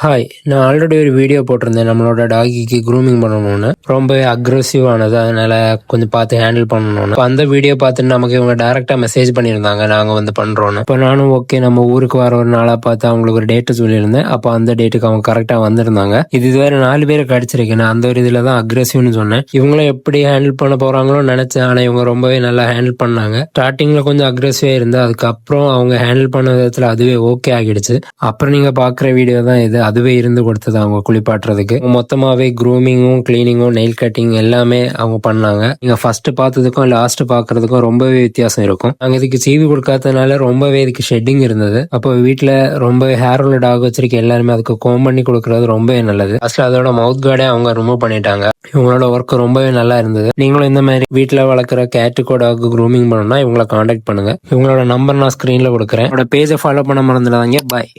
Hi, நான் already ஒரு video போட்டிருந்தேன் நம்மளோட டாகிக்கு க்ரூமிங் பண்ணணும்னு. ரொம்பவே அக்ரெசிவ் ஆனது, அதனால கொஞ்சம் பார்த்து ஹேண்டில் பண்ணணும்னு. இப்போ அந்த வீடியோ பார்த்துட்டு நமக்கு இவங்க டைரக்டா மெசேஜ் பண்ணியிருந்தாங்க, நாங்கள் வந்து பண்றோன்னு. இப்போ நானும் ஓகே நம்ம ஊருக்கு வர ஒரு நாளாக பார்த்து அவங்களுக்கு ஒரு டேட்டு சொல்லியிருந்தேன். அப்போ அந்த டேட்டுக்கு அவங்க கரெக்டாக வந்திருந்தாங்க. இதுவரை 4 பேரை கடிச்சிருக்கேன். நான் அந்த ஒரு இதில் தான் அக்ரெசிவ்னு சொன்னேன். இவங்களும் எப்படி ஹேண்டில் பண்ண போறாங்களோ நினைச்சேன். ஆனால் இவங்க ரொம்பவே நல்லா ஹேண்டில் பண்ணாங்க. ஸ்டார்டிங்ல கொஞ்சம் அக்ரெசிவா இருந்து அதுக்கப்புறம் அவங்க ஹேண்டில் பண்ண விதத்தில் அதுவே ஓகே ஆகிடுச்சு. அப்புறம் நீங்க பார்க்குற வீடியோ தான் இது. அதுவே இருந்து கொடுத்தது அவங்க குளிப்பாட்டுறதுக்கு. மொத்தமாவே க்ரூமிங்கும் கிளீனிங்கும் நெயில் கட்டிங் எல்லாமே அவங்க பண்ணாங்க. நீங்க ஃபர்ஸ்ட் பார்த்ததுக்கும் லாஸ்ட் பாக்குறதுக்கும் ரொம்பவே வித்தியாசம் இருக்கும். நாங்க இதுக்கு சீவி கொடுக்காததுனால ரொம்பவே இதுக்கு ஷெட்டிங் இருந்தது. அப்போ வீட்டுல ரொம்ப ஹேர் உள்ள டாக் வச்சிருக்க எல்லாருமே அதுக்கு கோம் பண்ணி கொடுக்கறது ரொம்பவே நல்லது. ஃபர்ஸ்ட் அதோட மவுத் கார்டே அவங்க ரிமூவ் பண்ணிட்டாங்க. இவங்களோட ஒர்க் ரொம்பவே நல்லா இருந்தது. நீங்களும் இந்த மாதிரி வீட்டுல வளர்க்குற கேட்டுக்கோ டாக் க்ரூமிங் பண்ணணும்னா இவங்களை காண்டாக்ட் பண்ணுங்க. இவங்களோட நம்பர் நான் ஸ்கிரீன்ல கொடுக்குறேன். பேஜை ஃபாலோ பண்ண மறந்துடாதீங்க. பாய்.